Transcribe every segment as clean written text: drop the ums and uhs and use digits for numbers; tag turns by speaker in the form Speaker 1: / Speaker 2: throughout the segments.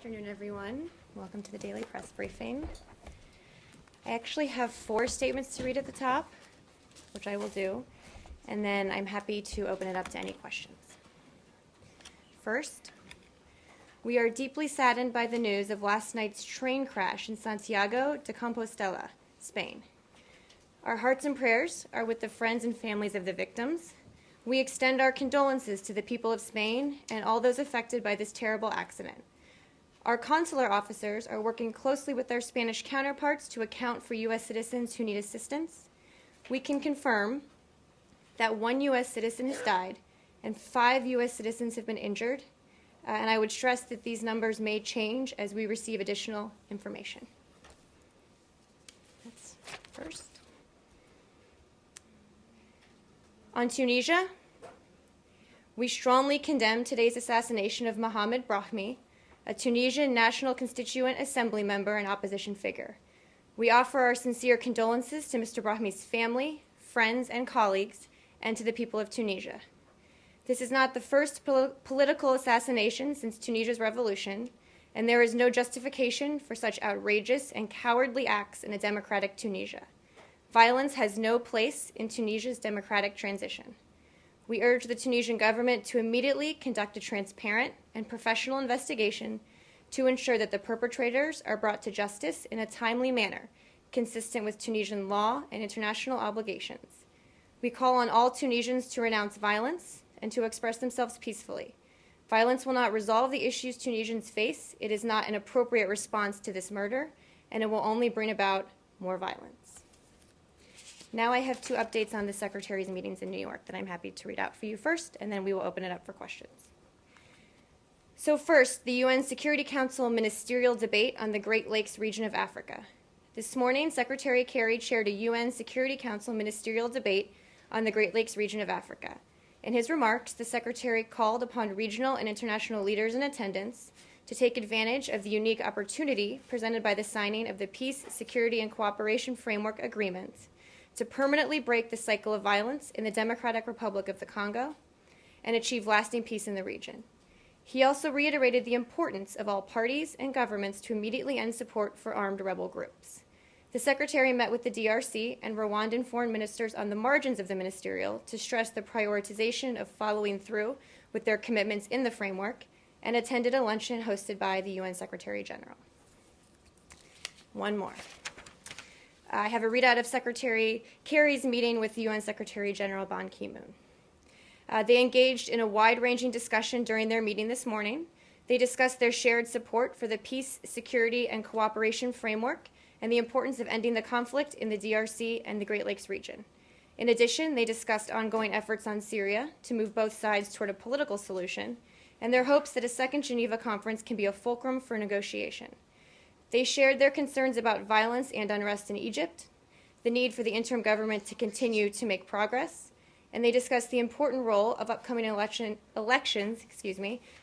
Speaker 1: Afternoon, everyone. Welcome to the Daily Press Briefing. I actually have 4 statements to read at the top, which I will do, and then I'm happy to open it up to any questions. First, we are deeply saddened by the news of last night's train crash in Santiago de Compostela, Spain. Our hearts and prayers are with the friends and families of the victims. We extend our condolences to the people of Spain and all those affected by this terrible accident. Our consular officers are working closely with their Spanish counterparts to account for U.S. citizens who need assistance. We can confirm that 1 U.S. citizen has died and 5 U.S. citizens have been injured, and I would stress that these numbers may change as we receive additional information. That's first. On Tunisia, we strongly condemn today's assassination of Mohamed Brahmi, a Tunisian National Constituent Assembly member and opposition figure. We offer our sincere condolences to Mr. Brahmi's family, friends, and colleagues, and to the people of Tunisia. This is not the first political assassination since Tunisia's revolution, and there is no justification for such outrageous and cowardly acts in a democratic Tunisia. Violence has no place in Tunisia's democratic transition. We urge the Tunisian government to immediately conduct a transparent and professional investigation to ensure that the perpetrators are brought to justice in a timely manner, consistent with Tunisian law and international obligations. We call on all Tunisians to renounce violence and to express themselves peacefully. Violence will not resolve the issues Tunisians face. It is not an appropriate response to this murder, and it will only bring about more violence. Now I have 2 updates on the Secretary's meetings in New York that I'm happy to read out for you first, and then we will open it up for questions. So first, the UN Security Council ministerial debate on the Great Lakes region of Africa. This morning, Secretary Kerry chaired a UN Security Council ministerial debate on the Great Lakes region of Africa. In his remarks, the Secretary called upon regional and international leaders in attendance to take advantage of the unique opportunity presented by the signing of the Peace, Security, and Cooperation Framework Agreement to permanently break the cycle of violence in the Democratic Republic of the Congo and achieve lasting peace in the region. He also reiterated the importance of all parties and governments to immediately end support for armed rebel groups. The Secretary met with the DRC and Rwandan foreign ministers on the margins of the ministerial to stress the prioritization of following through with their commitments in the framework and attended a luncheon hosted by the UN Secretary General. One more. I have a readout of Secretary Kerry's meeting with the UN Secretary General Ban Ki-moon. They engaged in a wide-ranging discussion during their meeting this morning. They discussed their shared support for the Peace, Security, and Cooperation Framework and the importance of ending the conflict in the DRC and the Great Lakes region. In addition, they discussed ongoing efforts on Syria to move both sides toward a political solution and their hopes that a second Geneva conference can be a fulcrum for negotiation. They shared their concerns about violence and unrest in Egypt, the need for the interim government to continue to make progress, and they discussed the important role of upcoming elections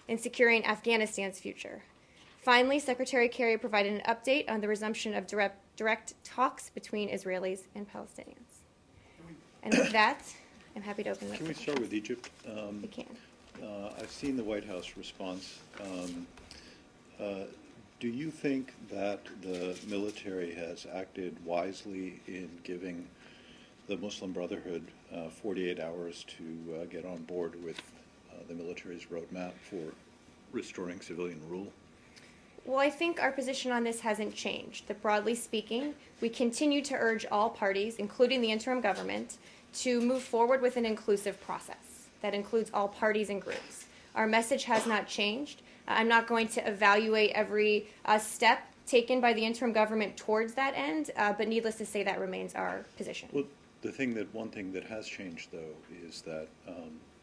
Speaker 1: in securing Afghanistan's future. Finally, Secretary Kerry provided an update on the resumption of direct talks between Israelis and Palestinians. And with that, I'm happy to open it up.
Speaker 2: Can we start with Egypt?
Speaker 1: We can.
Speaker 2: I've seen the White House response. Do you think that the military has acted wisely in giving the Muslim Brotherhood 48 hours to get on board with the military's roadmap for restoring civilian rule?
Speaker 1: Well, I think our position on this hasn't changed. That broadly speaking, we continue to urge all parties, including the interim government, to move forward with an inclusive process that includes all parties and groups. Our message has not changed. I'm not going to evaluate every step taken by the interim government towards that end, but needless to say, that remains our position.
Speaker 2: Well, one thing that has changed, though, is that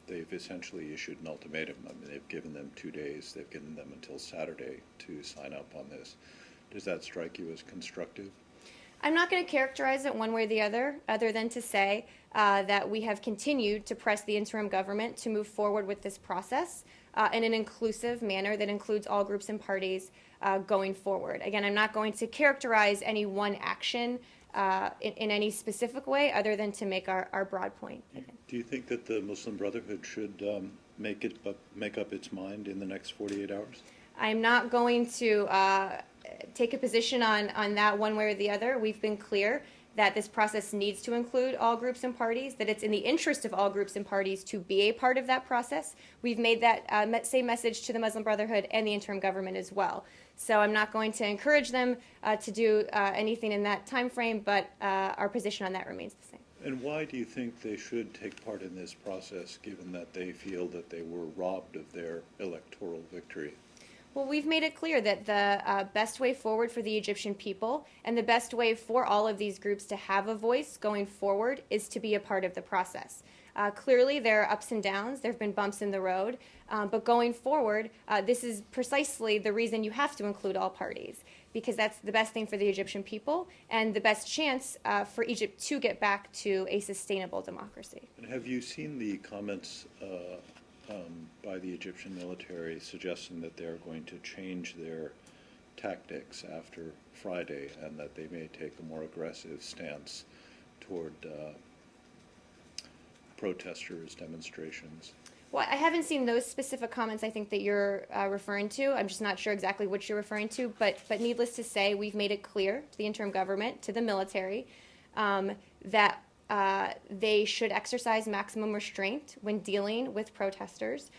Speaker 2: they've essentially issued an ultimatum. I mean, they've given them 2 days. They've given them until Saturday to sign up on this. Does that strike you as constructive?
Speaker 1: I'm not going to characterize it one way or the other than to say that we have continued to press the interim government to move forward with this process in an inclusive manner that includes all groups and parties going forward. Again, I'm not going to characterize any one action in any specific way other than to make our broad point.
Speaker 2: Do you think that the Muslim Brotherhood should make up its mind in the next 48 hours?
Speaker 1: I'm not going to take a position on that one way or the other. We've been clear that this process needs to include all groups and parties, that it's in the interest of all groups and parties to be a part of that process. We've made that same message to the Muslim Brotherhood and the interim government as well. So I'm not going to encourage them to do anything in that time frame, but our position on that remains the same.
Speaker 2: And why do you think they should take part in this process, given that they feel that they were robbed of their electoral victory?
Speaker 1: Well, we've made it clear that the best way forward for the Egyptian people and the best way for all of these groups to have a voice going forward is to be a part of the process. Clearly, there are ups and downs. There have been bumps in the road. But going forward, this is precisely the reason you have to include all parties, because that's the best thing for the Egyptian people and the best chance for Egypt to get back to a sustainable democracy.
Speaker 2: And have you seen the comments by the Egyptian military suggesting that they're going to change their tactics after Friday and that they may take a more aggressive stance toward protesters, demonstrations?
Speaker 1: Well, I haven't seen those specific comments I think that you're referring to. I'm just not sure exactly what you're referring to. But needless to say, we've made it clear to the interim government, to the military, that they should exercise maximum restraint when dealing with protesters.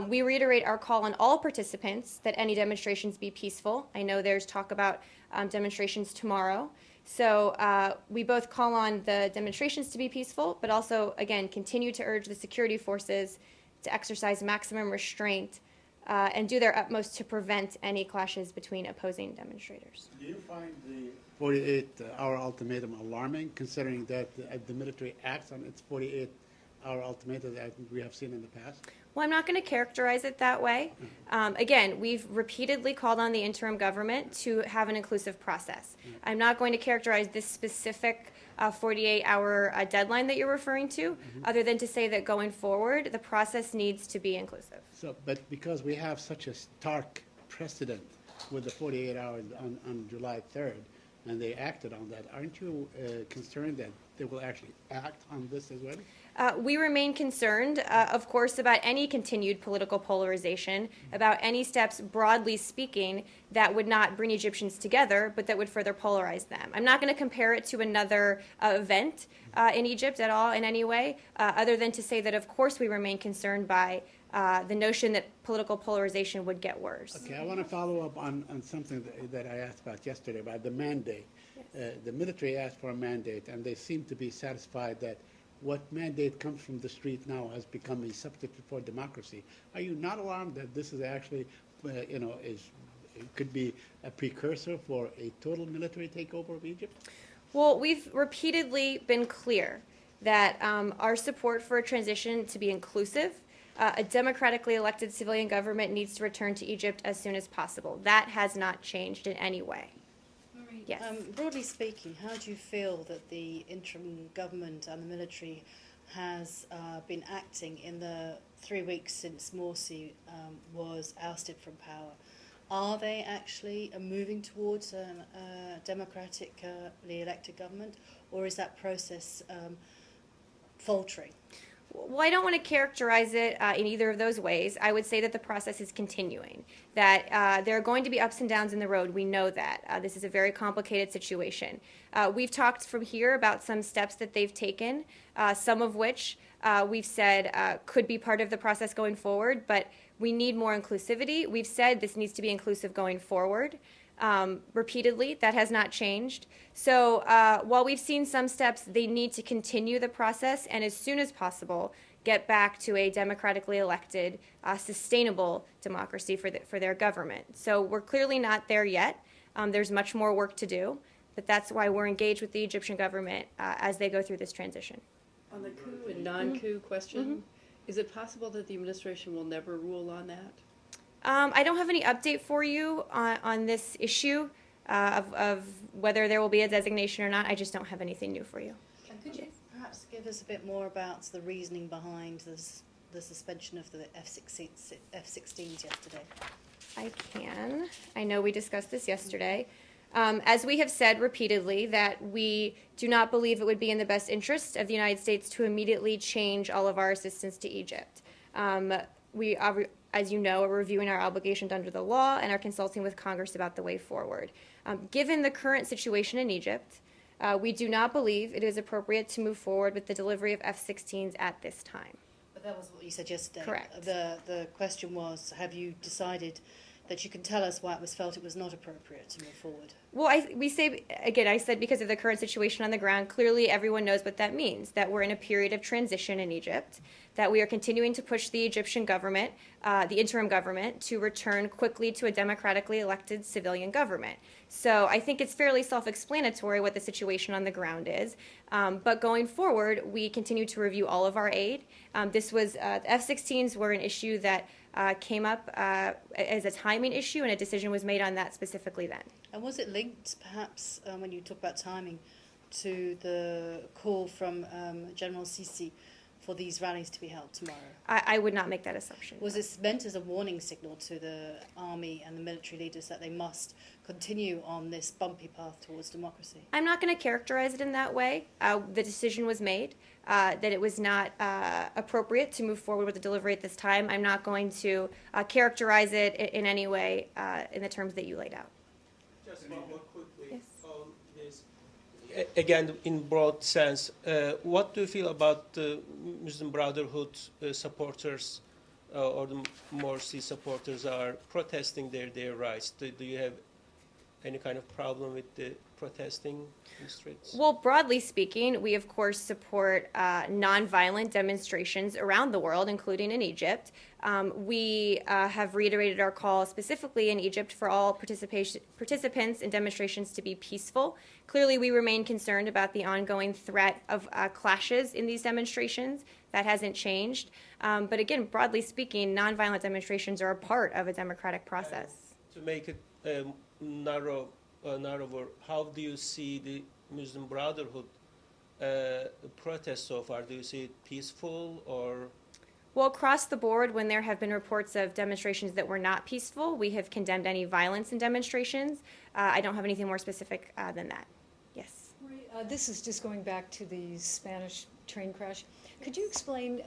Speaker 1: We reiterate our call on all participants that any demonstrations be peaceful. I know there's talk about demonstrations tomorrow. So we both call on the demonstrations to be peaceful, but also, again, continue to urge the security forces to exercise maximum restraint and do their utmost to prevent any clashes between opposing demonstrators.
Speaker 3: Do you find the 48-hour ultimatum alarming, considering that the military acts on its 48-hour ultimatum that we have seen in the past?
Speaker 1: Well, I'm not going to characterize it that way. Again, we've repeatedly called on the interim government to have an inclusive process. I'm not going to characterize this specific 48-hour deadline that you're referring to, other than to say that going forward, the process needs to be inclusive.
Speaker 3: So, but because we have such a stark precedent with the 48 hours on July 3rd, and they acted on that, aren't you concerned that they will actually act on this as well?
Speaker 1: We remain concerned, of course, about any continued political polarization, about any steps, broadly speaking, that would not bring Egyptians together, but that would further polarize them. I'm not going to compare it to another event in Egypt at all in any way, other than to say that, of course, we remain concerned by the notion that political polarization would get worse.
Speaker 3: Okay, I want to follow up on something that I asked about yesterday, about the mandate. Yes. The military asked for a mandate, and they seem to be satisfied that what mandate comes from the street now has become a substitute for democracy. Are you not alarmed that this is actually, could be a precursor for a total military takeover of Egypt?
Speaker 1: Well, we've repeatedly been clear that our support for a transition to be inclusive, a democratically elected civilian government needs to return to Egypt as soon as possible. That has not changed in any way. Yes.
Speaker 4: Broadly speaking, how do you feel that the interim government and the military has been acting in the 3 weeks since Morsi was ousted from power? Are they actually moving towards a democratically elected government, or is that process faltering?
Speaker 1: Well, I don't want to characterize it in either of those ways. I would say that the process is continuing, that there are going to be ups and downs in the road. We know that. This is a very complicated situation. We've talked from here about some steps that they've taken, some of which we've said could be part of the process going forward, but we need more inclusivity. We've said this needs to be inclusive going forward. Repeatedly. That has not changed. So while we've seen some steps, they need to continue the process and as soon as possible get back to a democratically elected, sustainable democracy for their government. So we're clearly not there yet. There's much more work to do, but that's why we're engaged with the Egyptian government as they go through this transition.
Speaker 5: On the coup and non-coup question, is it possible that the administration will never rule on that?
Speaker 1: I don't have any update for you on this issue of whether there will be a designation or not. I just don't have anything new for you.
Speaker 4: And could you perhaps give us a bit more about the reasoning behind the suspension of the F-16s yesterday?
Speaker 1: I can. I know we discussed this yesterday. As we have said repeatedly, that we do not believe it would be in the best interest of the United States to immediately change all of our assistance to Egypt. We as you know, are reviewing our obligations under the law and are consulting with Congress about the way forward. Given the current situation in Egypt, we do not believe it is appropriate to move forward with the delivery of F-16s at this time.
Speaker 4: But that was what you said yesterday.
Speaker 1: Correct.
Speaker 4: The question was, have you decided that you can tell us why it was felt it was not appropriate to move forward?
Speaker 1: Well, I said because of the current situation on the ground, clearly everyone knows what that means, that we're in a period of transition in Egypt, that we are continuing to push the Egyptian government, the interim government, to return quickly to a democratically elected civilian government. So I think it's fairly self-explanatory what the situation on the ground is. But going forward, we continue to review all of our aid. The F-16s were an issue that came up as a timing issue, and a decision was made on that specifically then.
Speaker 4: And was it linked, perhaps, when you talk about timing, to the call from General Sisi for these rallies to be held tomorrow?
Speaker 1: I would not make that assumption.
Speaker 4: Was this meant as a warning signal to the army and the military leaders that they must continue on this bumpy path towards democracy?
Speaker 1: I'm not going to characterize it in that way. The decision was made that it was not appropriate to move forward with the delivery at this time. I'm not going to characterize it in any way in the terms that you laid out.
Speaker 6: Just one more quickly
Speaker 1: Yes.
Speaker 6: on this. Again, in broad sense, what do you feel about the Muslim Brotherhood supporters or the Morsi supporters are protesting their rights? Do you have any kind of problem with the protesting in the streets?
Speaker 1: Well, broadly speaking, we of course support nonviolent demonstrations around the world, including in Egypt. We have reiterated our call specifically in Egypt for all participants in demonstrations to be peaceful. Clearly, we remain concerned about the ongoing threat of clashes in these demonstrations. That hasn't changed. But again, broadly speaking, nonviolent demonstrations are a part of a democratic process.
Speaker 6: To make it narrower, how do you see the Muslim Brotherhood protest so far? Do you see it peaceful or?
Speaker 1: Well, across the board, when there have been reports of demonstrations that were not peaceful, we have condemned any violence in demonstrations. I don't have anything more specific than that. Yes.
Speaker 7: This is just going back to the Spanish train crash. Could you explain,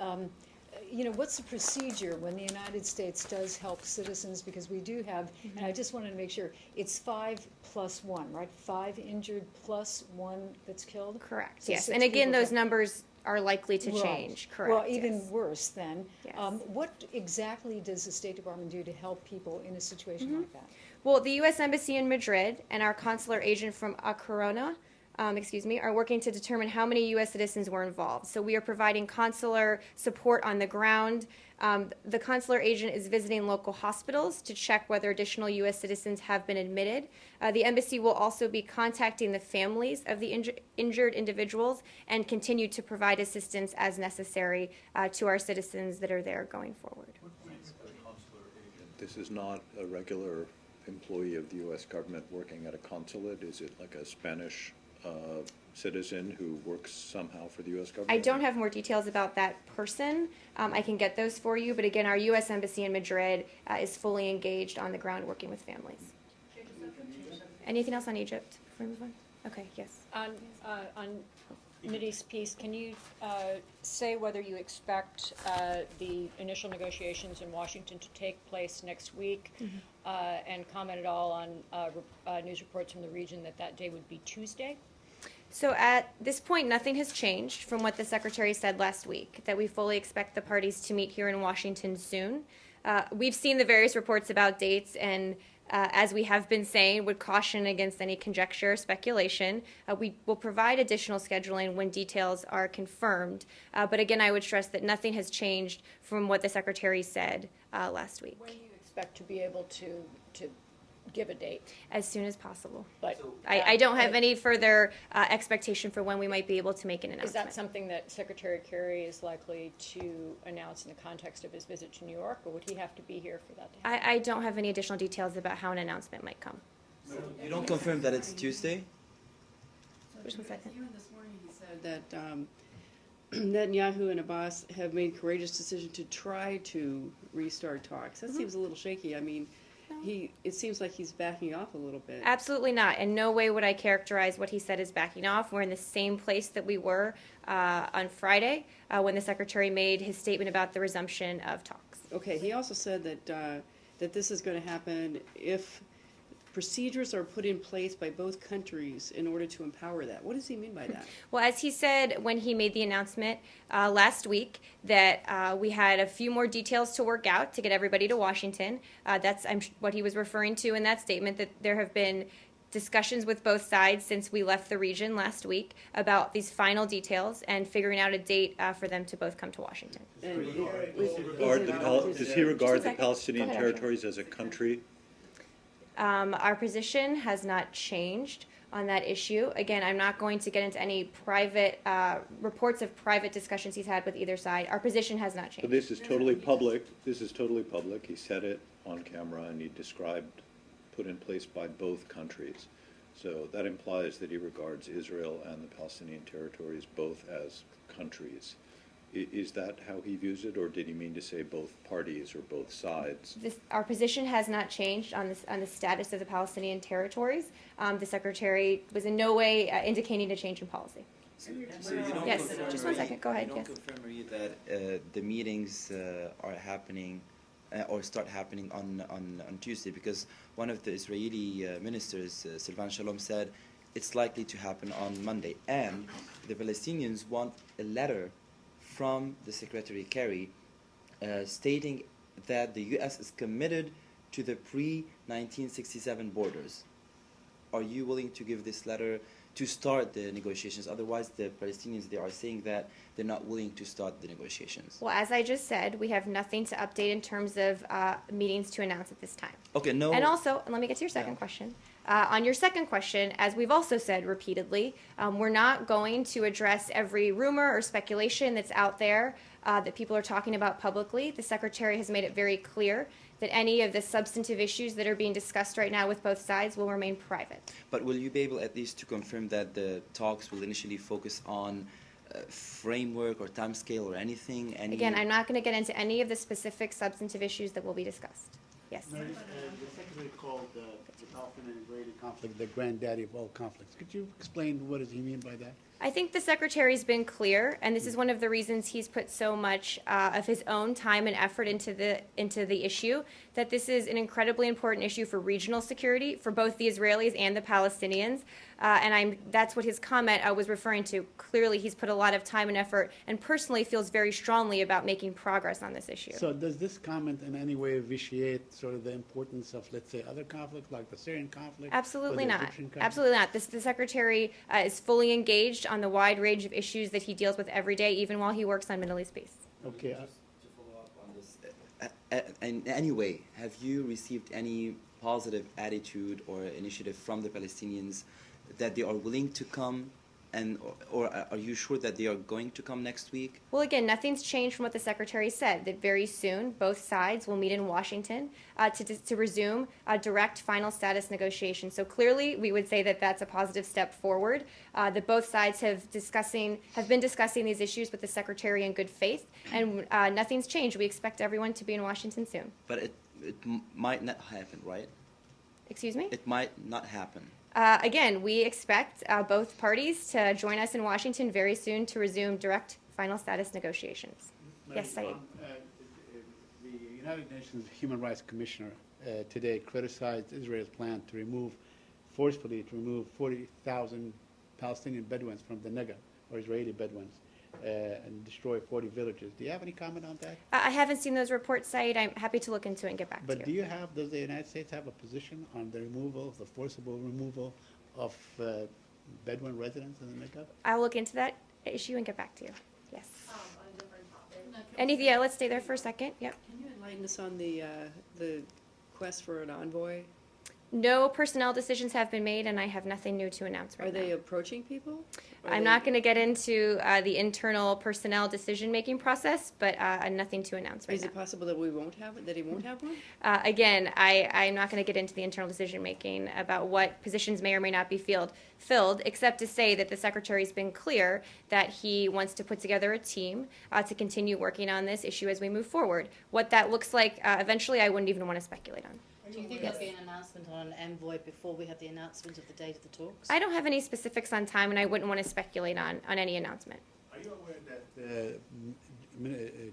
Speaker 7: what's the procedure when the United States does help citizens? Because we do have, and I just wanted to make sure, it's 5 plus 1, right? 5 injured plus 1 that's killed?
Speaker 1: Correct.
Speaker 7: So
Speaker 1: Yes.
Speaker 7: 6
Speaker 1: And again,
Speaker 7: people
Speaker 1: those
Speaker 7: killed.
Speaker 1: numbers are likely to
Speaker 7: Right.
Speaker 1: change. Correct.
Speaker 7: Well, even
Speaker 1: yes.
Speaker 7: worse then.
Speaker 1: Yes.
Speaker 7: What exactly does the State Department do to help people in a situation like that?
Speaker 1: Well, the U.S. Embassy in Madrid and our consular agent from A Corona, are working to determine how many U.S. citizens were involved. So we are providing consular support on the ground. The consular agent is visiting local hospitals to check whether additional U.S. citizens have been admitted. The embassy will also be contacting the families of the injured individuals and continue to provide assistance as necessary to our citizens that are there going forward.
Speaker 2: This is not a regular employee of the U.S. government working at a consulate. Is it like a Spanish citizen who works somehow for the U.S. government?
Speaker 1: I don't have more details about that person. I can get those for you. But again, our U.S. Embassy in Madrid is fully engaged on the ground working with families. Anything else on Egypt before we move on? Okay, yes.
Speaker 8: On Mideast peace, can you say whether you expect the initial negotiations in Washington to take place next week, and comment at all on news reports from the region that day would be Tuesday?
Speaker 1: So at this point, nothing has changed from what the Secretary said last week, that we fully expect the parties to meet here in Washington soon. We've seen the various reports about dates, and as we have been saying, would caution against any conjecture or speculation. We will provide additional scheduling when details are confirmed. But again, I would stress that nothing has changed from what the Secretary said last week.
Speaker 8: When do you expect to be able to give a date?
Speaker 1: As soon as possible.
Speaker 8: But
Speaker 1: I don't have any further expectation for when we might be able to make an
Speaker 8: is
Speaker 1: announcement.
Speaker 8: that something that Secretary Kerry is likely to announce in the context of his visit to New York, or would he have to be here for that to happen?
Speaker 1: I don't have any additional details about how an announcement might come.
Speaker 9: You don't confirm that it's Tuesday?
Speaker 1: Just 1 second.
Speaker 5: This morning he said that Netanyahu and Abbas have made a courageous decision to try to restart talks. That seems a little shaky. I mean, it seems like he's backing off a little bit.
Speaker 1: Absolutely not. In no way would I characterize what he said as backing off. We're in the same place that we were on Friday when the Secretary made his statement about the resumption of talks.
Speaker 5: Okay, he also said that this is going to happen if procedures are put in place by both countries in order to empower that. What does he mean by that?
Speaker 1: Well, as he said when he made the announcement last week, that we had a few more details to work out to get everybody to Washington. That's what he was referring to in that statement, that there have been discussions with both sides since we left the region last week about these final details and figuring out a date for them to both come to Washington.
Speaker 2: Does he regard the Palestinian territories as a country?
Speaker 1: Our position has not changed on that issue. Again, I'm not going to get into any private reports of private discussions he's had with either side. Our position has not changed.
Speaker 2: But this is totally public. This is totally public. He said it on camera, and he described put in place by both countries. So that implies that he regards Israel and the Palestinian territories both as countries. Is that how he views it, or did he mean to say both parties or both sides?
Speaker 1: Our position has not changed on the status of the Palestinian territories. The Secretary was in no way indicating a change in policy.
Speaker 9: So you don't
Speaker 1: Yes,
Speaker 9: confirm,
Speaker 1: just one second. Go ahead.
Speaker 9: You don't
Speaker 1: Yes.
Speaker 9: confirm, Marie, that the meetings are happening or start happening on Tuesday, because one of the Israeli ministers, Silvan Shalom, said it's likely to happen on Monday, and the Palestinians want a letter from the Secretary Kerry stating that the U.S. is committed to the pre-1967 borders. Are you willing to give this letter to start the negotiations? Otherwise, the Palestinians, they are saying that they're not willing to start the negotiations.
Speaker 1: Well, as I just said, we have nothing to update in terms of meetings to announce at this time.
Speaker 9: Okay, no.
Speaker 1: And also, let me get to your second question. On your second question, as we've also said repeatedly, we're not going to address every rumor or speculation that's out there that people are talking about publicly. The Secretary has made it very clear that any of the substantive issues that are being discussed right now with both sides will remain private.
Speaker 9: But will you be able at least to confirm that the talks will initially focus on framework or timescale or anything?
Speaker 1: Again, I'm not going to get into any of the specific substantive issues that will be discussed. Yes.
Speaker 3: The Secretary called the Palestinian-Israeli conflict the granddaddy of all conflicts. Could you explain what does he mean by that?
Speaker 1: I think the Secretary's been clear, and this is one of the reasons he's put so much of his own time and effort into the issue, that this is an incredibly important issue for regional security for both the Israelis and the Palestinians. That's what his comment was referring to. Clearly, he's put a lot of time and effort and personally feels very strongly about making progress on this issue.
Speaker 3: So does this comment in any way vitiate sort of the importance of, let's say, other conflicts like the Syrian conflict?
Speaker 1: Absolutely
Speaker 3: or the
Speaker 1: not.
Speaker 3: Egyptian conflict?
Speaker 1: Absolutely not. The Secretary is fully engaged on the wide range of issues that he deals with every day, even while he works on Middle East peace.
Speaker 3: Okay.
Speaker 9: To follow up on this, in any way, have you received any positive attitude or initiative from the Palestinians that they are willing to come, or are you sure that they are going to come next week?
Speaker 1: Well, again, nothing's changed from what the Secretary said, that very soon both sides will meet in Washington to resume direct final status negotiations. So clearly, we would say that that's a positive step forward, that both sides have been discussing these issues with the Secretary in good faith, and nothing's changed. We expect everyone to be in Washington soon.
Speaker 9: But it might not happen, right?
Speaker 1: Excuse me?
Speaker 9: It might not happen.
Speaker 1: Again, we expect both parties to join us in Washington very soon to resume direct final status negotiations. Yes, Saeed.
Speaker 3: The United Nations Human Rights Commissioner today criticized Israel's plan to forcefully remove 40,000 Palestinian Bedouins from the Negev, or Israeli Bedouins, and destroy 40 villages. Do you have any comment on that?
Speaker 1: I haven't seen those reports, Saeed. I'm happy to look into it and get back to you.
Speaker 3: But does the United States have a position on the forcible removal of Bedouin residents in the Negev?
Speaker 1: I'll look into that issue and get back to you. Yes. Yeah, let's stay there for a second. Yep.
Speaker 5: Can you enlighten us on the quest for an envoy?
Speaker 1: No personnel decisions have been made, and I have nothing new to announce right
Speaker 5: Are they
Speaker 1: now.
Speaker 5: approaching people?
Speaker 1: I'm not going to get into the internal personnel decision-making process, but nothing to announce right
Speaker 5: Is
Speaker 1: now.
Speaker 5: it possible that we won't have it? That he won't have one?
Speaker 1: Again, I'm not going to get into the internal decision-making about what positions may or may not be filled, except to say that the Secretary's been clear that he wants to put together a team to continue working on this issue as we move forward. What that looks like eventually, I wouldn't even want to speculate on.
Speaker 4: Do you think there'll be an announcement on an envoy before we have the announcement of the date of the talks?
Speaker 1: I don't have any specifics on time, and I wouldn't want to speculate on any announcement.
Speaker 3: Are you aware that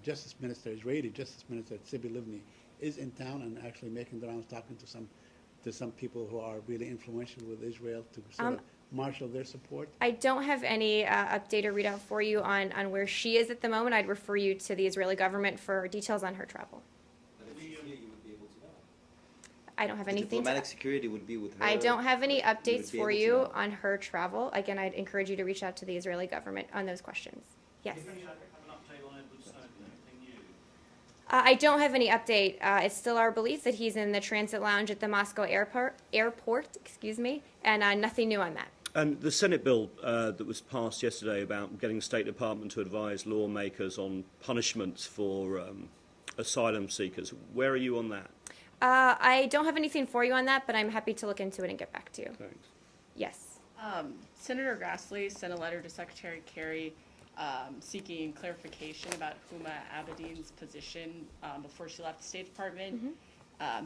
Speaker 3: Justice Minister, Israeli Justice Minister Tzipi Livni, is in town and actually making the rounds, talking to some people who are really influential with Israel to sort of marshal their support?
Speaker 1: I don't have any update or readout for you on where she is at the moment. I'd refer you to the Israeli government for details on her travel. I don't have anything.
Speaker 9: Diplomatic security would be with her.
Speaker 1: I don't have any updates for you
Speaker 9: know.
Speaker 1: on her travel. Again, I'd encourage you to reach out to the Israeli government on those questions. Yes. I don't have any update. It's still our belief that he's in the transit lounge at the Moscow airport, and nothing new on that.
Speaker 10: And the Senate bill that was passed yesterday about getting the State Department to advise lawmakers on punishments for asylum seekers, where are you on that?
Speaker 1: I don't have anything for you on that, but I'm happy to look into it and get back to you.
Speaker 10: Thanks.
Speaker 1: Yes.
Speaker 11: Senator Grassley sent a letter to Secretary Kerry seeking clarification about Huma Abedin's position before she left the State Department,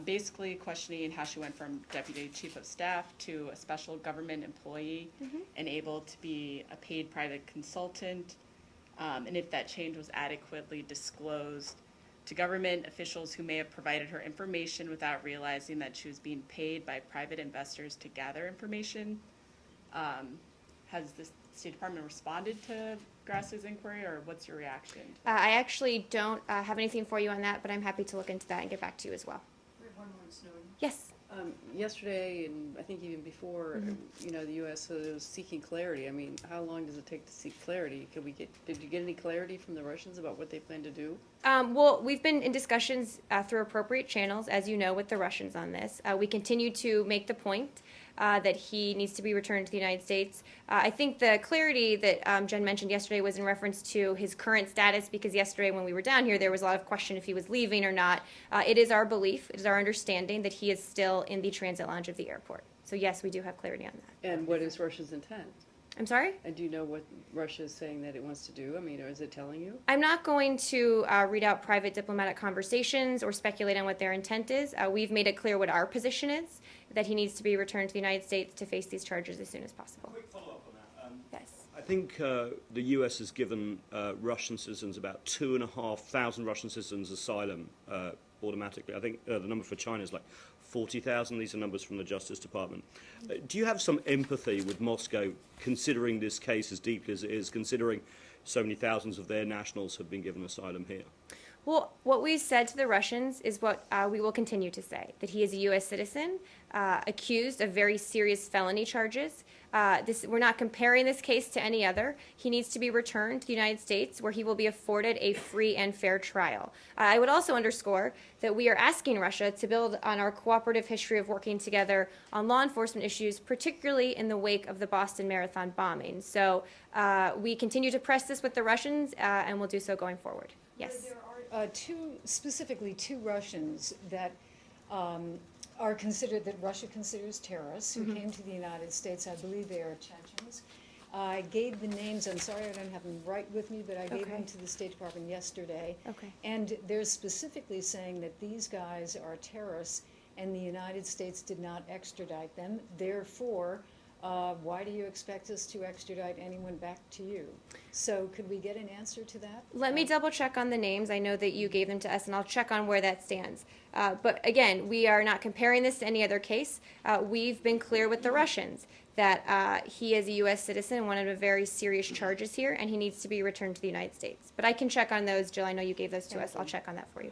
Speaker 11: basically questioning how she went from Deputy Chief of Staff to a special government employee and able to be a paid private consultant, and if that change was adequately disclosed to government officials who may have provided her information without realizing that she was being paid by private investors to gather information. Has the State Department responded to Grassley's inquiry, or what's your reaction?
Speaker 1: I actually don't have anything for you on that, but I'm happy to look into that and get back to you as well.
Speaker 5: We have one more, Snowden.
Speaker 1: Yes.
Speaker 5: Yesterday, and I think even before, you know, the U.S. was seeking clarity. I mean, how long does it take to seek clarity? Did you get any clarity from the Russians about what they plan to do?
Speaker 1: Well, we've been in discussions through appropriate channels, as you know, with the Russians on this. We continue to make the point that he needs to be returned to the United States. I think the clarity that Jen mentioned yesterday was in reference to his current status, because yesterday when we were down here, there was a lot of question if he was leaving or not. It is our belief, it is our understanding that he is still in the transit lounge of the airport. So yes, we do have clarity on that.
Speaker 5: And what is Russia's intent?
Speaker 1: I'm sorry?
Speaker 5: And do you know what Russia is saying that it wants to do? I mean, or is it telling you?
Speaker 1: I'm not going to read out private diplomatic conversations or speculate on what their intent is. We've made it clear what our position is, that he needs to be returned to the United States to face these charges as soon as possible.
Speaker 10: Quick follow-up on that.
Speaker 1: Yes.
Speaker 10: I think the US has given Russian citizens, about 2,500 Russian citizens, asylum automatically. I think the number for China is like 40,000. These are numbers from the Justice Department. Do you have some empathy with Moscow, considering this case as deeply as it is, considering so many thousands of their nationals have been given asylum here?
Speaker 1: Well, what we said to the Russians is what we will continue to say, that he is a U.S. citizen, accused of very serious felony charges. We're not comparing this case to any other. He needs to be returned to the United States, where he will be afforded a free and fair trial. I would also underscore that we are asking Russia to build on our cooperative history of working together on law enforcement issues, particularly in the wake of the Boston Marathon bombing. So we continue to press this with the Russians, and we'll do so going forward. Yes.
Speaker 7: There are specifically two Russians that are considered, that Russia considers terrorists, who came to the United States. I believe they are Chechens. I gave the names. I'm sorry I don't have them right with me, but I gave them to the State Department yesterday.
Speaker 1: Okay.
Speaker 7: And they're specifically saying that these guys are terrorists, and the United States did not extradite them. Therefore, why do you expect us to extradite anyone back to you? So could we get an answer to that?
Speaker 1: Let me double check on the names. I know that you gave them to us, and I'll check on where that stands. But again, we are not comparing this to any other case. We've been clear with the Russians that he is a U.S. citizen, one of the very serious charges here, and he needs to be returned to the United States. But I can check on those, Jill. I know you gave those to us. I'll check on that for you.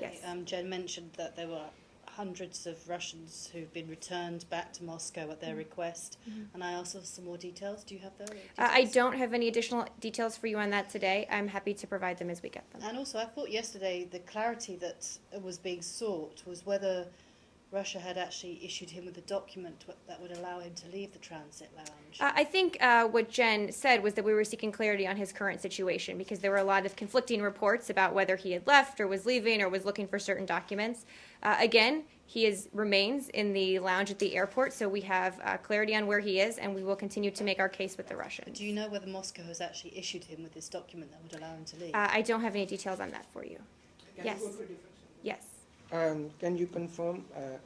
Speaker 1: Yes.
Speaker 4: Jen mentioned that there were hundreds of Russians who've been returned back to Moscow at their request, and I asked for some more details. Do you have those?
Speaker 1: I don't have any additional details for you on that today. I'm happy to provide them as we get them.
Speaker 4: And also, I thought yesterday the clarity that was being sought was whether Russia had actually issued him with a document that would allow him to leave the transit lounge.
Speaker 1: I think what Jen said was that we were seeking clarity on his current situation, because there were a lot of conflicting reports about whether he had left or was leaving or was looking for certain documents. Again, he remains in the lounge at the airport, so we have clarity on where he is, and we will continue to make our case with the Russians.
Speaker 4: Do you know whether Moscow has actually issued him with this document that would allow him to leave?
Speaker 1: I don't have any details on that for you. Yes. Yes.
Speaker 12: Can you confirm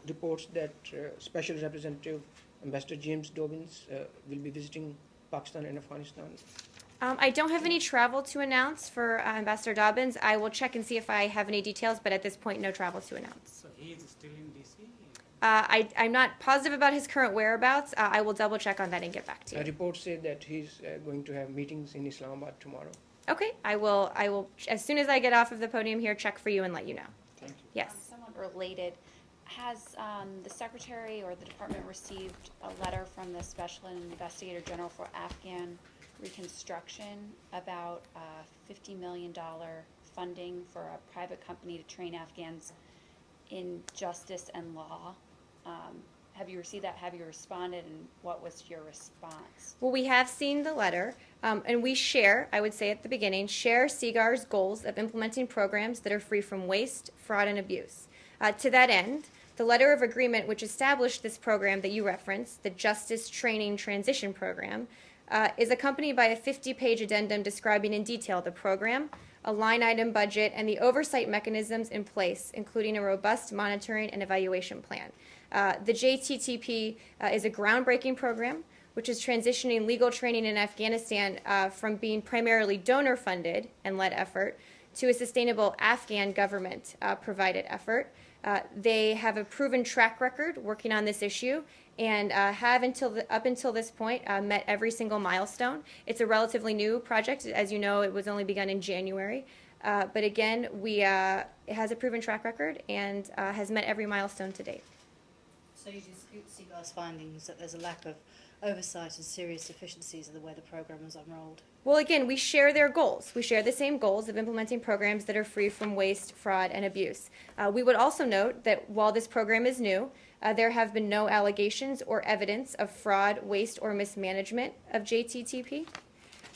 Speaker 12: reports that Special Representative Ambassador James Dobbins will be visiting Pakistan and Afghanistan
Speaker 1: I don't have any travel to announce for Ambassador Dobbins. I will check and see if I have any details, but at this point, no travel to announce.
Speaker 13: So he is still in DC?
Speaker 1: I'm not positive about his current whereabouts. I will double check on that and get back to you.
Speaker 12: Reports say that he's going to have meetings in Islamabad tomorrow.
Speaker 1: Okay, I will, as soon as I get off of the podium here, check for you and let you know.
Speaker 12: Thank you.
Speaker 1: Yes.
Speaker 14: Somewhat related, has the Secretary or the Department received a letter from the Special Investigator General for Afghan Reconstruction about $50 million funding for a private company to train Afghans in justice and law? Have you received that? Have you responded? And what was your response?
Speaker 1: Well, we have seen the letter, and we share, I would say at the beginning, share CIGAR's goals of implementing programs that are free from waste, fraud, and abuse. To that end, the letter of agreement which established this program that you referenced, the Justice Training Transition Program, is accompanied by a 50-page addendum describing in detail the program, a line item budget, and the oversight mechanisms in place, including a robust monitoring and evaluation plan. The JTTP is a groundbreaking program which is transitioning legal training in Afghanistan from being primarily donor-funded and led effort to a sustainable Afghan government provided effort. They have a proven track record working on this issue and have up until this point met every single milestone. It's a relatively new project. As you know, it was only begun in January. But again, it has a proven track record and has met every milestone to date.
Speaker 4: So you dispute CIGAR's findings that there's a lack of oversight and serious deficiencies in the way the program is unrolled?
Speaker 1: Well, again, we share their goals. We share the same goals of implementing programs that are free from waste, fraud, and abuse. We would also note that while this program is new, there have been no allegations or evidence of fraud, waste, or mismanagement of JTTP.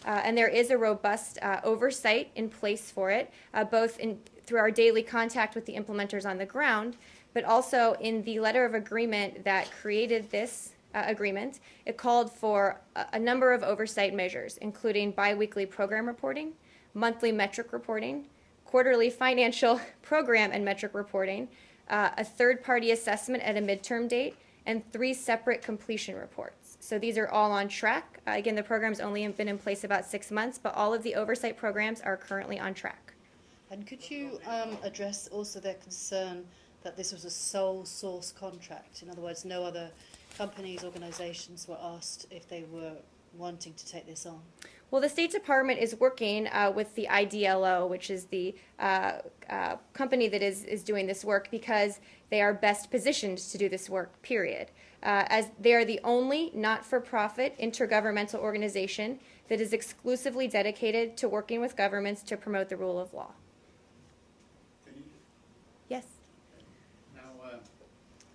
Speaker 1: And there is a robust oversight in place for it, both through our daily contact with the implementers on the ground, but also in the letter of agreement that created this agreement. It called for a number of oversight measures, including biweekly program reporting, monthly metric reporting, quarterly financial program and metric reporting, a third-party assessment at a midterm date, and 3 separate completion reports. So these are all on track. Again, the program's only been in place about 6 months, but all of the oversight programs are currently on track.
Speaker 4: And could you address also their concern that this was a sole source contract? In other words, no other companies, organizations were asked if they were wanting to take this on?
Speaker 1: Well, the State Department is working with the IDLO, which is the company that is doing this work, because they are best positioned to do this work, period. As they are the only not-for-profit intergovernmental organization that is exclusively dedicated to working with governments to promote the rule of law. Yes?
Speaker 3: Now,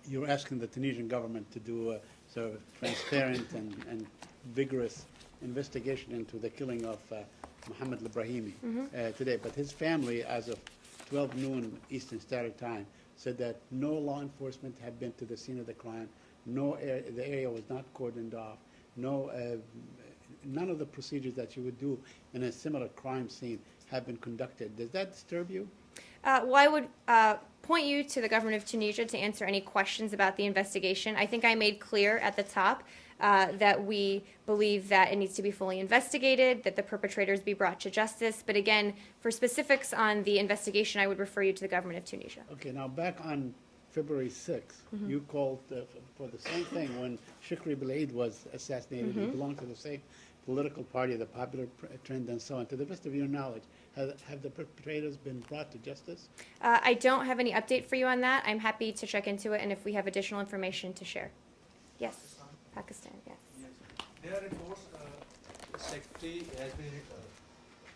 Speaker 3: you're asking the Tunisian government to do a sort of transparent and vigorous investigation into the killing of Mohammed Ibrahimi today. But his family, as of 12 noon Eastern Standard Time, said that no law enforcement had been to the scene of the crime, the area was not cordoned off, none of the procedures that you would do in a similar crime scene have been conducted. Does that disturb you?
Speaker 1: Well, I would point you to the government of Tunisia to answer any questions about the investigation. I think I made clear at the top that we believe that it needs to be fully investigated, that the perpetrators be brought to justice. But again, for specifics on the investigation, I would refer you to the government of Tunisia.
Speaker 3: Okay, now back on February 6th, you called for the same thing when Shukri Belaid was assassinated. He belonged to the same political party, the Popular Trend, and so on. To the best of your knowledge, have the perpetrators been brought to justice?
Speaker 1: I don't have any update for you on that. I'm happy to check into it and if we have additional information to share. Yes, Pakistan, yes.
Speaker 13: There are reports the Secretary has been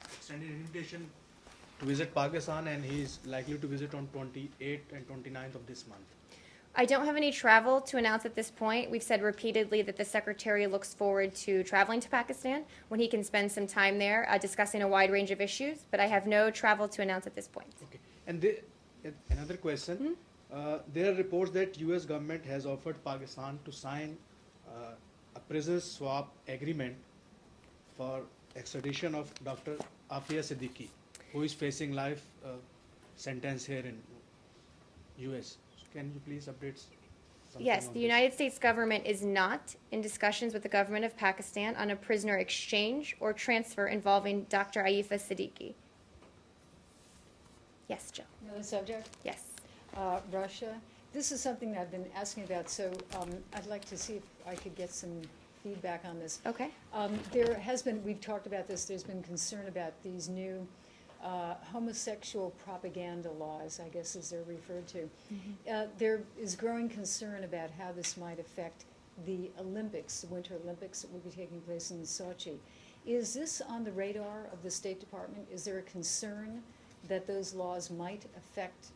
Speaker 13: extended invitation to visit Pakistan, and he is likely to visit on 28th and 29th of this month.
Speaker 1: I don't have any travel to announce at this point. We've said repeatedly that the Secretary looks forward to traveling to Pakistan when he can spend some time there discussing a wide range of issues, but I have no travel to announce at this point.
Speaker 13: Okay. And another question. There are reports that U.S. government has offered Pakistan to sign a prison swap agreement for extradition of Dr. Afia Siddiqui, who is facing life sentence here in U.S. Can you please update? something
Speaker 1: Yes,
Speaker 13: on
Speaker 1: the
Speaker 13: this?
Speaker 1: United States government is not in discussions with the government of Pakistan on a prisoner exchange or transfer involving Dr. Aifa Siddiqui. Yes, Jill.
Speaker 7: Another subject?
Speaker 1: Yes.
Speaker 7: Russia. This is something that I've been asking about, so I'd like to see if I could get some feedback on this.
Speaker 1: Okay.
Speaker 7: There has been, we've talked about this, there's been concern about these new homosexual propaganda laws, I guess as they're referred to. There is growing concern about how this might affect the Olympics, the Winter Olympics that will be taking place in Sochi. Is this on the radar of the State Department? Is there a concern that those laws might affect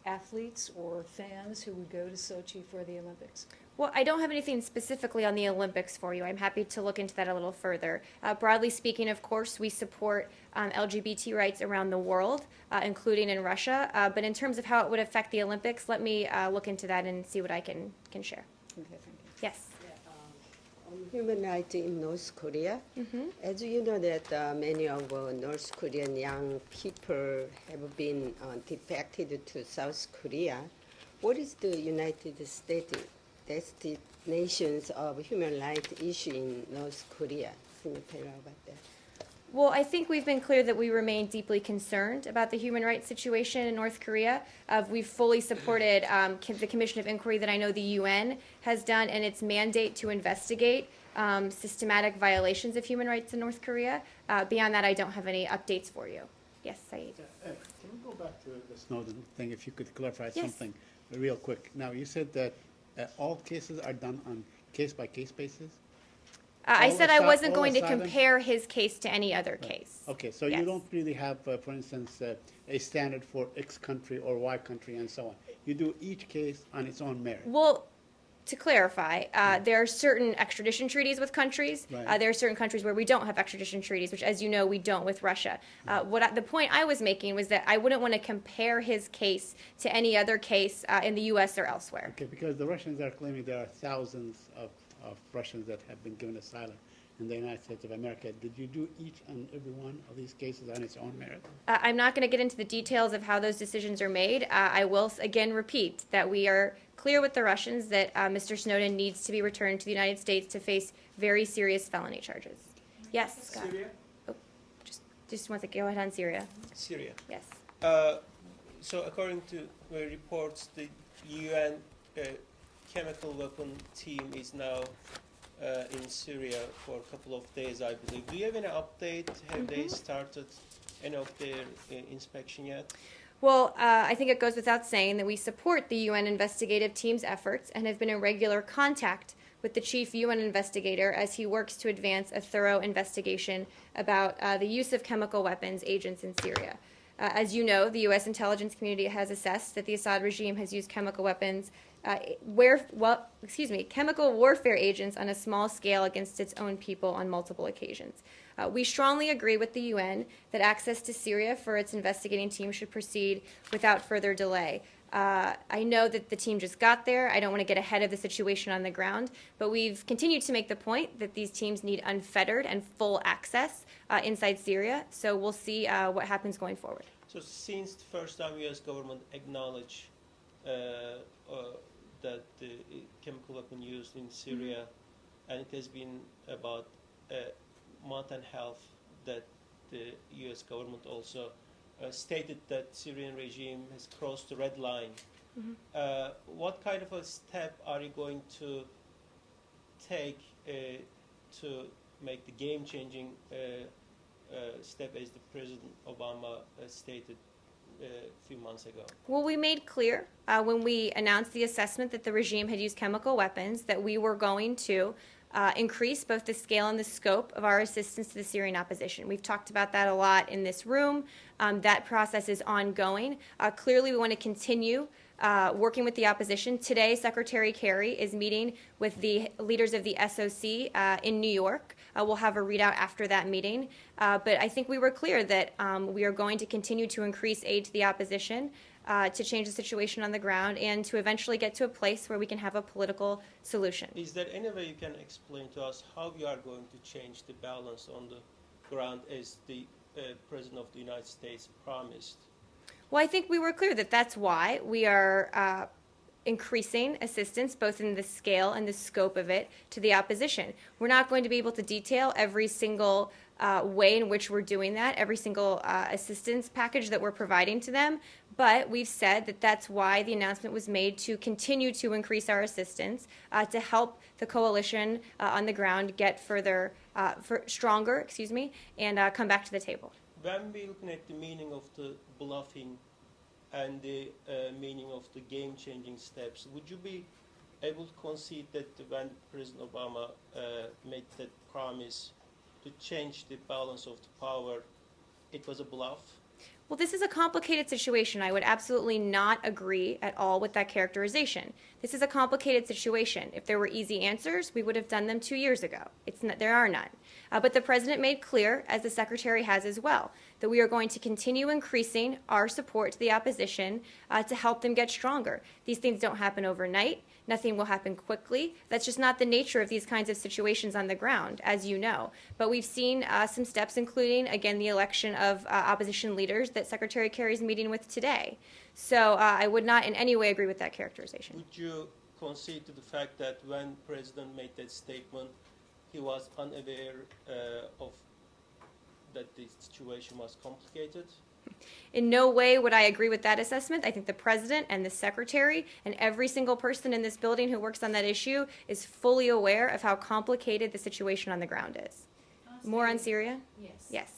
Speaker 7: athletes or fans who would go to Sochi for the Olympics?
Speaker 1: Well, I don't have anything specifically on the Olympics for you. I'm happy to look into that a little further. Broadly speaking, of course, we support LGBT rights around the world, including in Russia. But in terms of how it would affect the Olympics, let me look into that and see what I can share.
Speaker 7: Okay, thank you.
Speaker 1: Yes.
Speaker 15: On human rights in North Korea, as you know that many of North Korean young people have been defected to South Korea. What is the United States destinations of human rights issue in North Korea? Can you tell about that?
Speaker 1: Well, I think we've been clear that we remain deeply concerned about the human rights situation in North Korea. We've fully supported the Commission of Inquiry that I know the UN has done and its mandate to investigate systematic violations of human rights in North Korea. Beyond that, I don't have any updates for you. Yes, Saeed.
Speaker 3: Can we go back to the Snowden thing, if you could clarify
Speaker 1: Yes.
Speaker 3: something real quick? Now, you said that all cases are done on case-by-case basis?
Speaker 1: I said I wasn't
Speaker 3: all
Speaker 1: going to
Speaker 3: asylum?
Speaker 1: compare his case to any other case.
Speaker 3: Okay, so
Speaker 1: Yes.
Speaker 3: you don't really have, for instance, a standard for X country or Y country and so on. You do each case on its own merit.
Speaker 1: Well, to clarify, there are certain extradition treaties with countries.
Speaker 3: Right.
Speaker 1: There are certain countries where we don't have extradition treaties, which, as you know, we don't with Russia. The point I was making was that I wouldn't want to compare his case to any other case in the U.S. or elsewhere.
Speaker 3: Okay, because the Russians are claiming there are thousands of Russians that have been given asylum in the United States of America. Did you do each and every one of these cases on its own merit?
Speaker 1: I'm not going to get into the details of how those decisions are made. I will again repeat that we are clear with the Russians that Mr. Snowden needs to be returned to the United States to face very serious felony charges. Yes, Scott.
Speaker 6: Syria?
Speaker 1: Oh, just one second. Go ahead on Syria.
Speaker 6: Syria.
Speaker 1: Yes.
Speaker 6: So according to reports, the UN chemical weapon team is now in Syria for a couple of days, I believe. Do you have any update? Have they started any of their inspection yet?
Speaker 1: Well, I think it goes without saying that we support the UN investigative team's efforts and have been in regular contact with the chief UN investigator as he works to advance a thorough investigation about the use of chemical weapons agents in Syria. As you know, the U.S. intelligence community has assessed that the Assad regime has used chemical weapons, chemical warfare agents on a small scale against its own people on multiple occasions. We strongly agree with the UN that access to Syria for its investigating team should proceed without further delay. I know that the team just got there. I don't want to get ahead of the situation on the ground, but we've continued to make the point that these teams need unfettered and full access inside Syria. So we'll see what happens going forward.
Speaker 6: So since the first time U.S. government acknowledged that the chemical weapon used in Syria, and it has been about a month and a half that the U.S. government also stated that Syrian regime has crossed the red line. What kind of a step are you going to take to make the game-changing step as the President Obama stated a few months ago?
Speaker 1: Well, we made clear when we announced the assessment that the regime had used chemical weapons that we were going to increase both the scale and the scope of our assistance to the Syrian opposition. We've talked about that a lot in this room. That process is ongoing. Clearly, we want to continue working with the opposition. Today, Secretary Kerry is meeting with the leaders of the SOC in New York. We'll have a readout after that meeting. But I think we were clear that we are going to continue to increase aid to the opposition to change the situation on the ground and to eventually get to a place where we can have a political solution.
Speaker 6: Is there any way you can explain to us how you are going to change the balance on the ground as the President of the United States promised?
Speaker 1: Well, I think we were clear that that's why we are increasing assistance, both in the scale and the scope of it, to the opposition. We're not going to be able to detail every single way in which we're doing that, every single assistance package that we're providing to them, but we've said that that's why the announcement was made, to continue to increase our assistance, to help the coalition on the ground get stronger, and come back to the table.
Speaker 6: When we're looking at the meaning of the bluffing and the meaning of the game-changing steps, would you be able to concede that when President Obama made that promise to change the balance of the power, it was a bluff?
Speaker 1: Well, this is a complicated situation. I would absolutely not agree at all with that characterization. This is a complicated situation. If there were easy answers, we would have done them 2 years ago. There are none. But the president made clear, as the secretary has as well, that we are going to continue increasing our support to the opposition to help them get stronger. These things don't happen overnight. Nothing will happen quickly. That's just not the nature of these kinds of situations on the ground, as you know. But we've seen some steps, including, again, the election of opposition leaders that Secretary Kerry is meeting with today. So I would not in any way agree with that characterization.
Speaker 6: Would you concede to the fact that when the president made that statement, he was unaware of that the situation was complicated?
Speaker 1: In no way would I agree with that assessment. I think the president and the secretary and every single person in this building who works on that issue is fully aware of how complicated the situation on the ground is. More on Syria?
Speaker 4: Yes.
Speaker 1: Yes.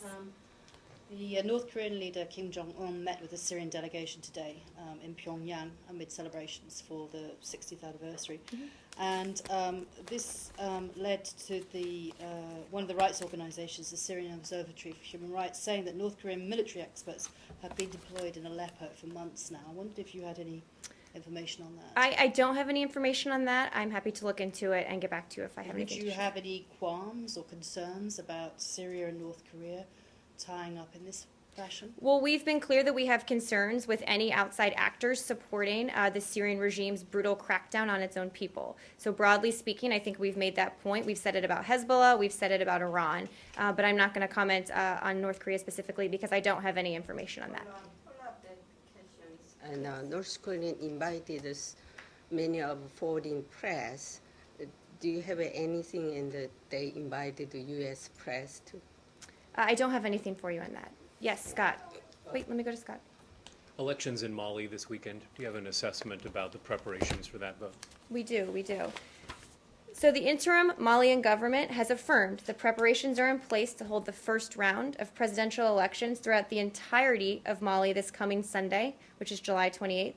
Speaker 4: The North Korean leader Kim Jong-un met with the Syrian delegation today in Pyongyang amid celebrations for the 60th anniversary. And this led to one of the rights organizations, the Syrian Observatory for Human Rights, saying that North Korean military experts have been deployed in Aleppo for months now. I wondered if you had any information on that.
Speaker 1: I don't have any information on that. I'm happy to look into it and get back to you if I have anything to
Speaker 4: Would you
Speaker 1: share.
Speaker 4: have any qualms or concerns about Syria and North Korea tying up in this fashion?
Speaker 1: Well, we've been clear that we have concerns with any outside actors supporting the Syrian regime's brutal crackdown on its own people. So broadly speaking, I think we've made that point. We've said it about Hezbollah, we've said it about Iran, but I'm not going to comment on North Korea specifically because I don't have any information on that.
Speaker 15: And North Korea invited many of foreign press. Do you have anything in that they invited the U.S. press to?
Speaker 1: I don't have anything for you on that. Yes, Scott. Wait, let me go to Scott.
Speaker 16: Elections in Mali this weekend. Do you have an assessment about the preparations for that vote?
Speaker 1: We do. So the interim Malian government has affirmed that preparations are in place to hold the first round of presidential elections throughout the entirety of Mali this coming Sunday, which is July 28th.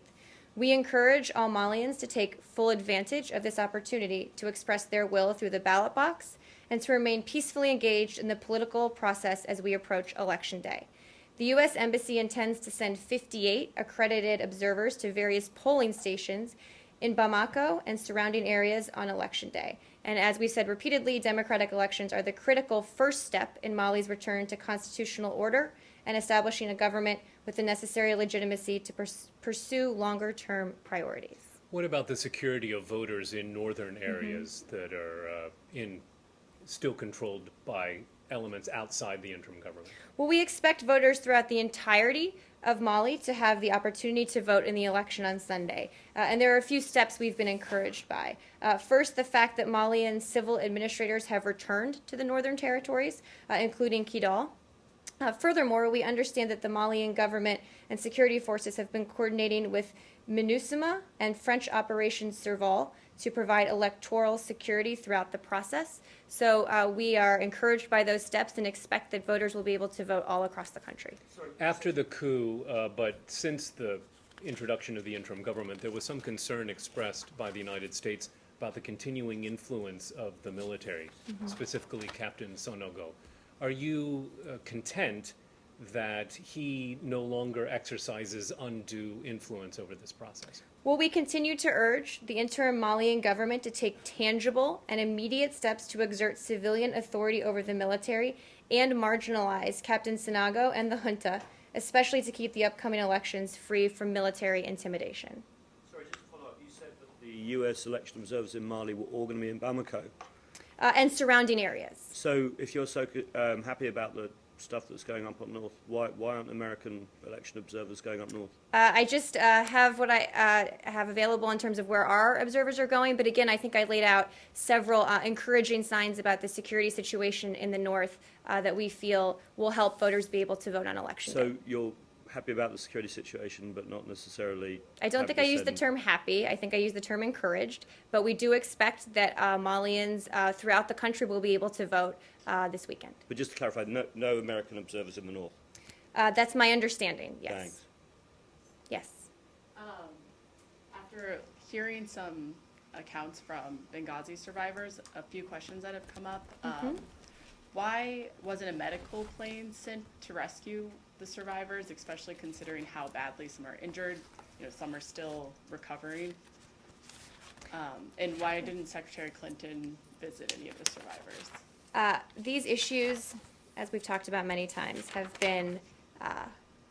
Speaker 1: We encourage all Malians to take full advantage of this opportunity to express their will through the ballot box and to remain peacefully engaged in the political process as we approach Election Day. The U.S. Embassy intends to send 58 accredited observers to various polling stations in Bamako and surrounding areas on Election Day. And as we said repeatedly, democratic elections are the critical first step in Mali's return to constitutional order and establishing a government with the necessary legitimacy to pursue longer-term priorities.
Speaker 16: What about the security of voters in northern areas that are still controlled by elements outside the interim government?
Speaker 1: Well, we expect voters throughout the entirety of Mali to have the opportunity to vote in the election on Sunday. And there are a few steps we've been encouraged by. First, the fact that Malian civil administrators have returned to the northern territories, including Kidal. Furthermore, we understand that the Malian government and security forces have been coordinating with MINUSMA and French Operation Serval to provide electoral security throughout the process. So we are encouraged by those steps and expect that voters will be able to vote all across the country.
Speaker 16: After the coup, but since the introduction of the interim government, there was some concern expressed by the United States about the continuing influence of the military, specifically Captain Sonogo. Are you content that he no longer exercises undue influence over this process?
Speaker 1: Well, we continue to urge the interim Malian government to take tangible and immediate steps to exert civilian authority over the military and marginalize Captain Sonogo and the junta, especially to keep the upcoming elections free from military intimidation.
Speaker 10: Sorry, just to follow up, you said that the U.S. election observers in Mali were all going to be in Bamako.
Speaker 1: And surrounding areas.
Speaker 10: So if you're so happy about the stuff that's going up north? Why aren't American election observers going up north?
Speaker 1: I just have what I have available in terms of where our observers are going. But again, I think I laid out several encouraging signs about the security situation in the north that we feel will help voters be able to vote on election day.
Speaker 10: So you're happy about the security situation, but not necessarily.
Speaker 1: I don't think I used the term happy. I think I used the term encouraged. But we do expect that Malians throughout the country will be able to vote this weekend.
Speaker 10: But just to clarify, no American observers in the north.
Speaker 1: That's my understanding. Yes.
Speaker 10: Thanks.
Speaker 1: Yes.
Speaker 11: After hearing some accounts from Benghazi survivors, a few questions that have come up. Why wasn't a medical plane sent to rescue the survivors, especially considering how badly some are injured? You know, some are still recovering. And why didn't Secretary Clinton visit any of the survivors?
Speaker 1: These issues, as we've talked about many times, have been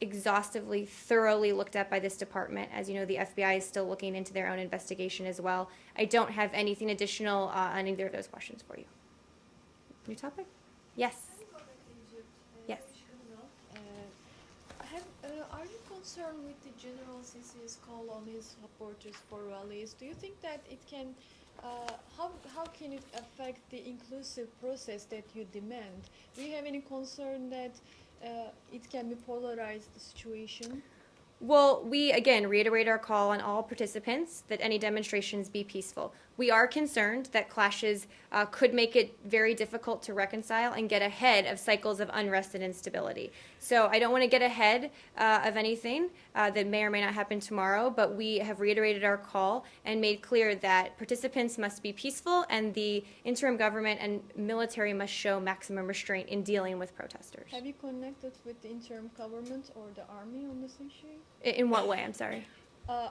Speaker 1: exhaustively, thoroughly looked at by this department. As you know, the FBI is still looking into their own investigation as well. I don't have anything additional on either of those questions for you. New topic? Yes. Yes.
Speaker 17: Are you concerned with the General Sisi's call on his supporters for rallies? Do you think that it can, how can it affect the inclusive process that you demand? Do you have any concern that it can be polarized, the situation?
Speaker 1: Well, we, again, reiterate our call on all participants that any demonstrations be peaceful. We are concerned that clashes could make it very difficult to reconcile and get ahead of cycles of unrest and instability. So I don't want to get ahead of anything that may or may not happen tomorrow, but we have reiterated our call and made clear that participants must be peaceful and the interim government and military must show maximum restraint in dealing with protesters.
Speaker 17: Have you connected with the interim government or the army on this issue?
Speaker 1: In what way? I'm sorry.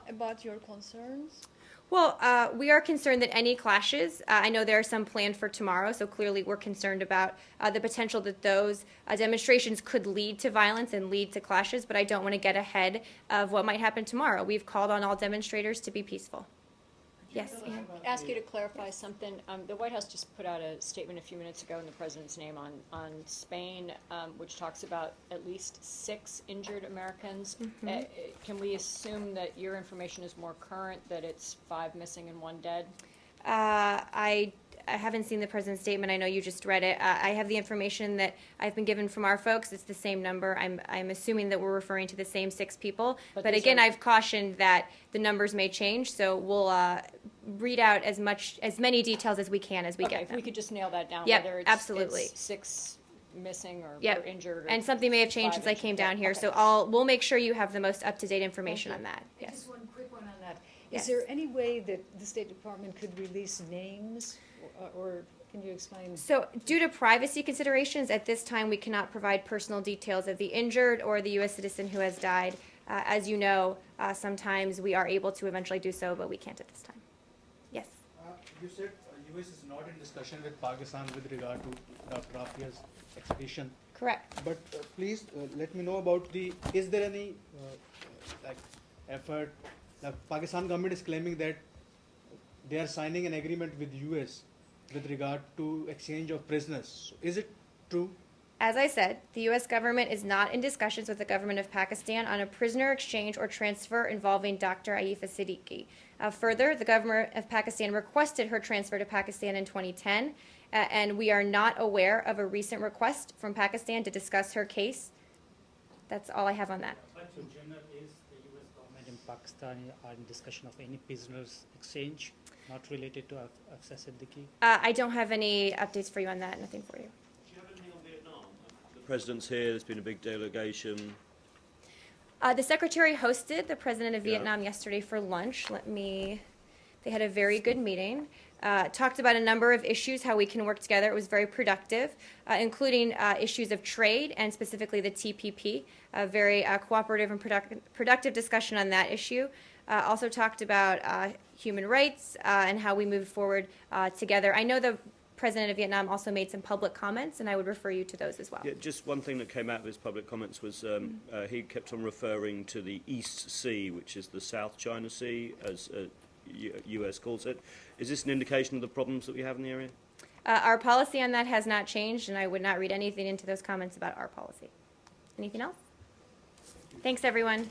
Speaker 17: About your concerns?
Speaker 1: Well, we are concerned that any clashes, I know there are some planned for tomorrow, so clearly we're concerned about the potential that those demonstrations could lead to violence and lead to clashes, but I don't want to get ahead of what might happen tomorrow. We've called on all demonstrators to be peaceful. Yes, Ann?
Speaker 8: Ask you to clarify something. The White House just put out a statement a few minutes ago in the president's name on Spain, which talks about at least 6 injured Americans. Can we assume that your information is more current, that it's 5 missing and 1 dead?
Speaker 1: I haven't seen the president's statement. I know you just read it. I have the information that I've been given from our folks. It's the same number. I'm assuming that we're referring to the same 6 people. But again, I've cautioned that the numbers may change, so we'll read out as many details as we can as we get them.
Speaker 8: If we could just nail that down,
Speaker 1: Yep,
Speaker 8: whether
Speaker 1: absolutely.
Speaker 8: it's 6 missing or
Speaker 1: Yep.
Speaker 8: injured. Or
Speaker 1: and something may have changed since I came down here, so we'll make sure you have the most up-to-date information on that. Yes.
Speaker 7: Just one quick one on that.
Speaker 1: Yes.
Speaker 7: Is there any way that the State Department could release names, or can you explain?
Speaker 1: So, due to privacy considerations, at this time we cannot provide personal details of the injured or the U.S. citizen who has died. As you know, sometimes we are able to eventually do so, but we can't at this time. Yes?
Speaker 13: You said U.S. is not in discussion with Pakistan with regard to Dr. Afia's expedition.
Speaker 1: Correct.
Speaker 13: But please let me know about is there any effort? The Pakistan government is claiming that they are signing an agreement with U.S. with regard to exchange of prisoners. Is it true?
Speaker 1: As I said, the U.S. government is not in discussions with the government of Pakistan on a prisoner exchange or transfer involving Dr. Aifa Siddiqui. Further, the government of Pakistan requested her transfer to Pakistan in 2010, and we are not aware of a recent request from Pakistan to discuss her case. That's all I have on that.
Speaker 18: So, General, is the U.S. government and Pakistan are in discussion of any prisoners exchange not related to Afsa Siddiqui?
Speaker 1: I don't have any updates for you on that. Nothing for you.
Speaker 10: The president's here. There's been a big delegation.
Speaker 1: The secretary hosted the president of Vietnam yesterday for lunch. They had a very good meeting. Talked about a number of issues, how we can work together. It was very productive, including issues of trade and specifically the TPP. A very cooperative and productive discussion on that issue. Also talked about human rights and how we move forward together. I know the president of Vietnam also made some public comments, and I would refer you to those as well.
Speaker 10: Yeah, just one thing that came out of his public comments was he kept on referring to the East Sea, which is the South China Sea, as U.S. calls it. Is this an indication of the problems that we have in the area?
Speaker 1: Our policy on that has not changed, and I would not read anything into those comments about our policy. Anything else? Thanks, everyone.